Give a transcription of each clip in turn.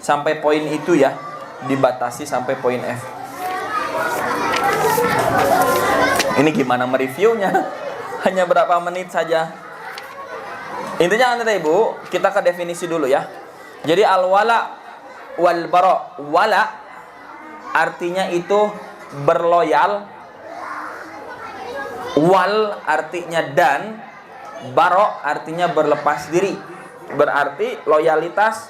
sampai poin itu ya, dibatasi sampai poin F. Ini gimana mereviewnya? Hanya berapa menit saja. Intinya Anda Ibu, kita ke definisi dulu ya. Jadi al-wala wal bara. Wala artinya itu berloyal. Wal artinya dan, bara artinya berlepas diri. Berarti loyalitas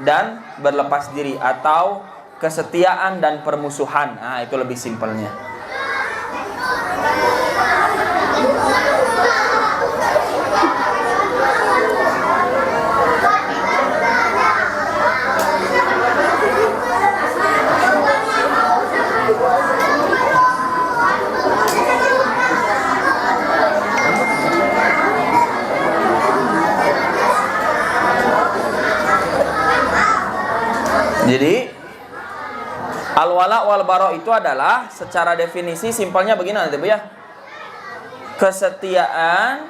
dan berlepas diri atau kesetiaan dan permusuhan. Nah, itu lebih simpelnya. Jadi al-wala wal bara itu adalah secara definisi simpelnya begini nanti Bu ya. Kesetiaan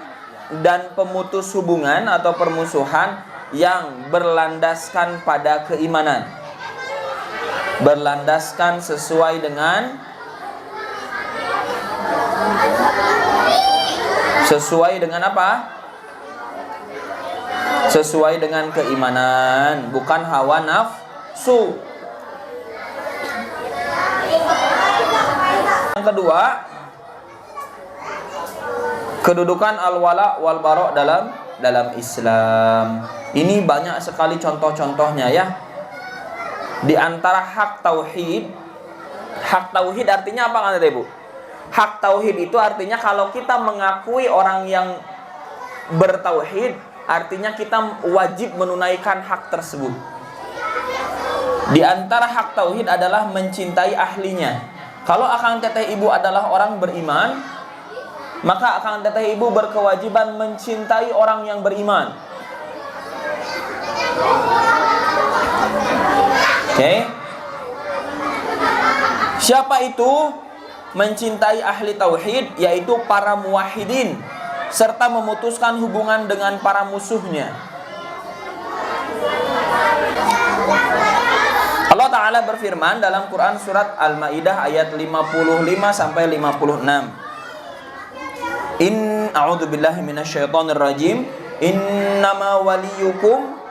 dan pemutus hubungan atau permusuhan yang berlandaskan pada keimanan. Berlandaskan sesuai dengan apa? Sesuai dengan keimanan, bukan hawa nafsu. Yang kedua, kedudukan al-wala wal bara dalam Islam. Ini banyak sekali contoh-contohnya ya. Di antara hak tauhid artinya apa kan Ibu? Hak tauhid itu artinya kalau kita mengakui orang yang bertauhid, artinya kita wajib menunaikan hak tersebut. Di antara hak tauhid adalah mencintai ahlinya. Kalau akang teteh ibu adalah orang beriman, maka akang teteh ibu berkewajiban mencintai orang yang beriman. Oke. Siapa itu? Mencintai ahli tauhid, yaitu para muwahhidin, serta memutuskan hubungan dengan para musuhnya. Allah Ta'ala berfirman dalam Quran surat Al-Ma'idah ayat 55 sampai 56. A'udzubillahi minasyaitonir rajim. Innama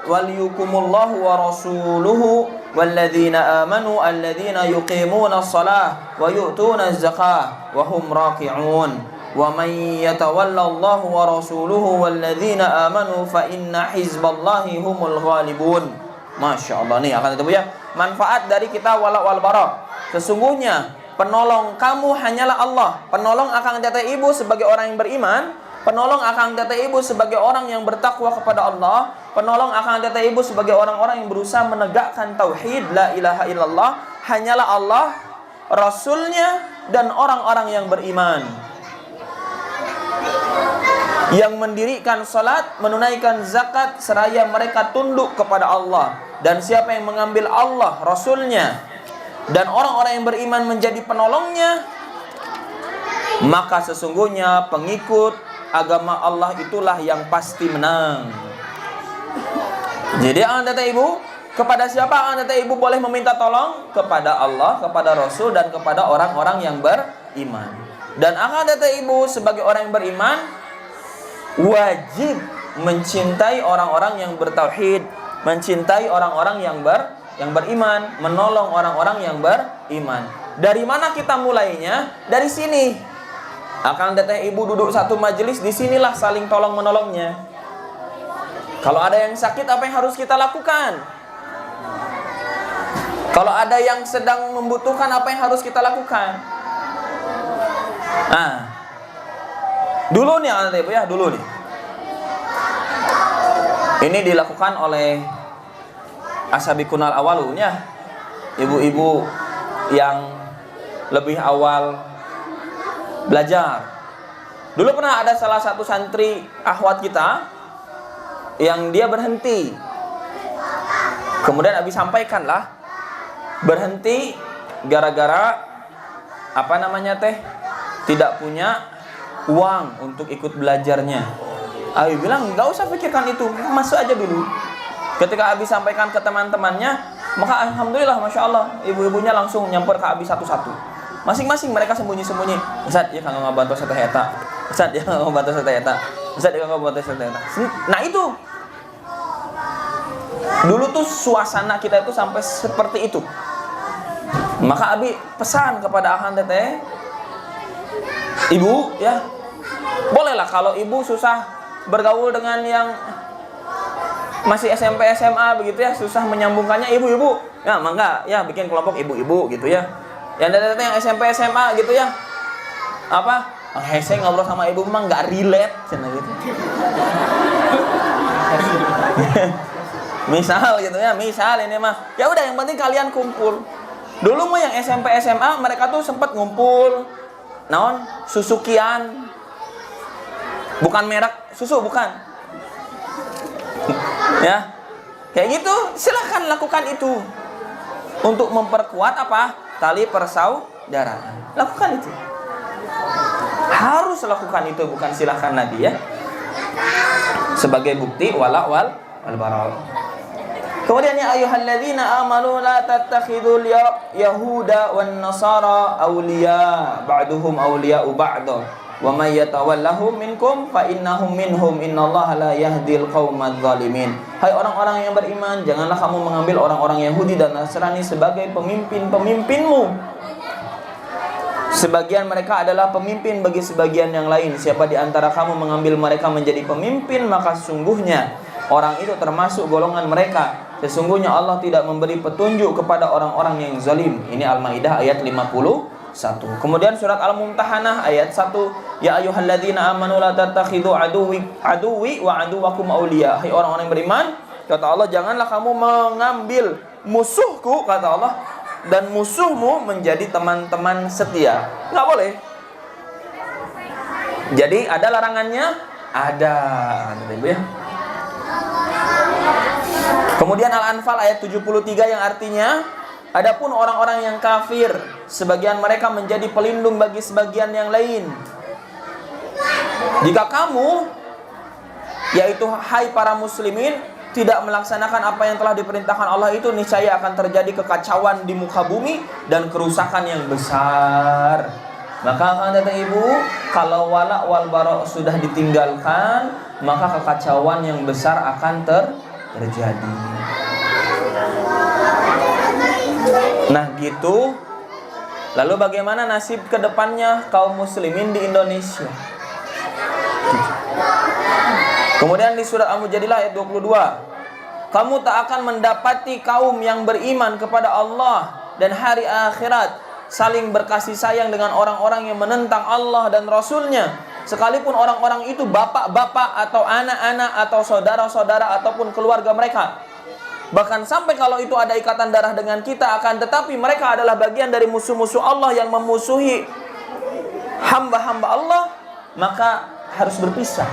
waliyukumullahu wa rasuluhu walladzina amanu alladzina yuqimuna shalah wa yu'tuna zakah wa hum raki'un. Wa man yatawallallahu wa rasuluhu walladzina amanu fa inna hizballahi humul ghalibun. Masya Allah, nih akan itu ya. Manfaat dari kita wala wal bara. Sesungguhnya penolong kamu hanyalah Allah. Penolong akang teteh ibu sebagai orang yang beriman. Penolong akang teteh ibu sebagai orang yang bertakwa kepada Allah. Penolong akang teteh ibu sebagai orang-orang yang berusaha menegakkan tauhid la ilaha illallah. Hanyalah Allah, Rasulnya, dan orang-orang yang beriman, yang mendirikan salat, menunaikan zakat, seraya mereka tunduk kepada Allah. Dan siapa yang mengambil Allah, Rasulnya, dan orang-orang yang beriman menjadi penolongnya, maka sesungguhnya pengikut agama Allah itulah yang pasti menang. Jadi teteh ibu, kepada siapa teteh ibu boleh meminta tolong? Kepada Allah, kepada Rasul, dan kepada orang-orang yang beriman. Dan teteh ibu sebagai orang yang beriman wajib mencintai orang-orang yang bertauhid, mencintai orang-orang yang beriman, menolong orang-orang yang beriman. Dari mana kita mulainya? Dari sini. Akang teteh ibu duduk satu majelis, di sinilah saling tolong menolongnya. Kalau ada yang sakit, apa yang harus kita lakukan? Kalau ada yang sedang membutuhkan, apa yang harus kita lakukan? Nah, dulu nih teteh ibu ya, dulu nih. Ini dilakukan oleh ashabikunal awalun ya, ibu-ibu yang lebih awal belajar. Dulu pernah ada salah satu santri akhwat kita yang dia berhenti. Kemudian Abi sampaikan lah, berhenti gara-gara tidak punya uang untuk ikut belajarnya. Abi bilang, nggak usah pikirkan itu, masuk aja dulu. Ketika Abi sampaikan ke teman-temannya, Maka alhamdulillah, masya Allah, ibu-ibunya langsung nyamper ke Abi satu-satu. Masing-masing mereka sembunyi-sembunyi. Ustaz, ya kagak ngebantu satu eta. Ustaz, ya kagak ngebantu satu eta. Ustaz, ya kagak ngebantu satu eta. Nah itu. Dulu tuh suasana kita itu sampai seperti itu. Maka Abi pesan kepada Ahan teteh, ibu ya, bolehlah kalau ibu susah bergaul dengan yang masih SMP SMA begitu ya, susah menyambungkannya ibu-ibu, ya mangga ya bikin kelompok ibu-ibu gitu ya. Yang teteh yang SMP SMA gitu ya, apa? Saya ngobrol sama ibu mah nggak relate cina gitu. Misal gitu ya, misal ini mah ya udah, yang penting kalian kumpul. Dulu mah yang SMP SMA mereka tuh sempat ngumpul naon susukian, bukan merek susu, bukan ya kayak gitu. Silahkan lakukan itu untuk memperkuat apa, tali persaudaraan. Lakukan itu, harus lakukan itu, bukan silahkan lagi ya, sebagai bukti wala wal bara. Kemudian ya ayyuhalladzina amanu la tattakhidul yahuda wan nasara awliya ba'duhum awliya'u ba'd wa may yatawallahum minkum fa innahum minhum innallaha la yahdil qaumadz zalimin. Hai orang-orang yang beriman, janganlah kamu mengambil orang-orang Yahudi dan Nasrani sebagai pemimpin-pemimpinmu. Sebagian mereka adalah pemimpin bagi sebagian yang lain. Siapa di antara kamu mengambil mereka menjadi pemimpin, maka sesungguhnya orang itu termasuk golongan mereka. Sesungguhnya Allah tidak memberi petunjuk kepada orang-orang yang zalim. Ini Al-Maidah ayat 51. Kemudian surat Al-Mumtahanah ayat 1, ya ayyuhalladzina amanu la tattakhidhu aduwi wa aduwakum awliya. Hai orang-orang yang beriman, kata Allah, janganlah kamu mengambil musuhku, kata Allah, dan musuhmu menjadi teman-teman setia. Nggak boleh. Jadi ada larangannya? Ada, Ibu ya. Kemudian Al-Anfal ayat 73 yang artinya, adapun orang-orang yang kafir, sebagian mereka menjadi pelindung bagi sebagian yang lain. Jika kamu, yaitu hai para muslimin, tidak melaksanakan apa yang telah diperintahkan Allah itu, niscaya akan terjadi kekacauan di muka bumi dan kerusakan yang besar. Maka kata ibu, kalau wala wal bara sudah ditinggalkan, maka kekacauan yang besar akan terjadi. Nah gitu. Lalu bagaimana nasib kedepannya kaum muslimin di Indonesia? Kemudian di surat Al-Mujadilah ayat 22, kamu tak akan mendapati kaum yang beriman kepada Allah dan hari akhirat saling berkasih sayang dengan orang-orang yang menentang Allah dan Rasulnya, sekalipun orang-orang itu bapak-bapak atau anak-anak atau saudara-saudara ataupun keluarga mereka. Bahkan sampai kalau itu ada ikatan darah dengan kita, akan tetapi mereka adalah bagian dari musuh-musuh Allah yang memusuhi hamba-hamba Allah, maka harus berpisah.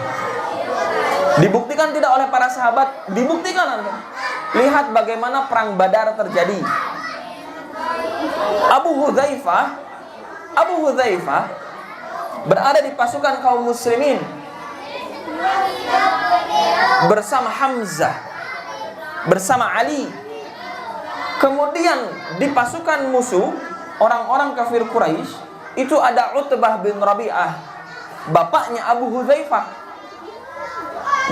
Dibuktikan tidak oleh para sahabat, dibuktikan. Lihat bagaimana perang Badar terjadi. Abu Hudzaifah berada di pasukan kaum muslimin bersama Hamzah, bersama Ali. Kemudian di pasukan musuh, orang-orang kafir Quraisy, itu ada Utbah bin Rabi'ah, bapaknya Abu Hudzaifah,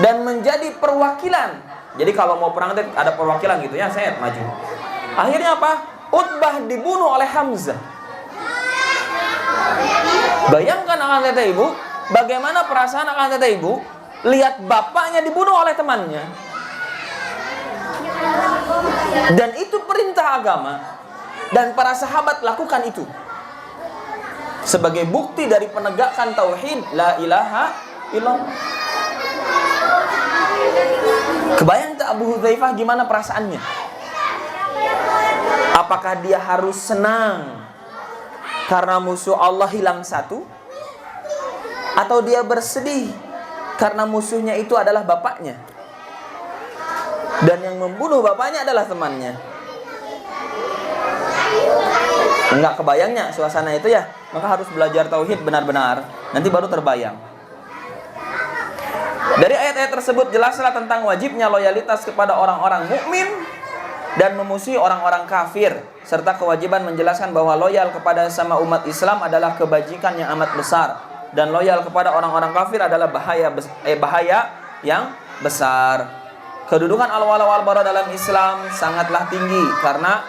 dan menjadi perwakilan. Jadi kalau mau perang ada perwakilan gitu ya, saya maju. Akhirnya apa? Utbah dibunuh oleh Hamzah. Bayangkan akan teteh ibu, bagaimana perasaan akan teteh ibu lihat bapaknya dibunuh oleh temannya. Dan itu perintah agama, dan para sahabat lakukan itu sebagai bukti dari penegakan tauhid la ilaha illallah. Kebayang tak Abu Hudzaifah gimana perasaannya? Apakah dia harus senang karena musuh Allah hilang satu? Atau dia bersedih karena musuhnya itu adalah bapaknya, dan yang membunuh bapaknya adalah temannya? Enggak kebayangnya suasana itu ya. Maka harus belajar tauhid benar-benar, nanti baru terbayang. Dari ayat-ayat tersebut jelaslah tentang wajibnya loyalitas kepada orang-orang mukmin dan memusuhi orang-orang kafir, serta kewajiban menjelaskan bahwa loyal kepada sama umat Islam adalah kebajikan yang amat besar, dan loyal kepada orang-orang kafir adalah bahaya yang besar. Kedudukan al-wala wal bara dalam Islam sangatlah tinggi karena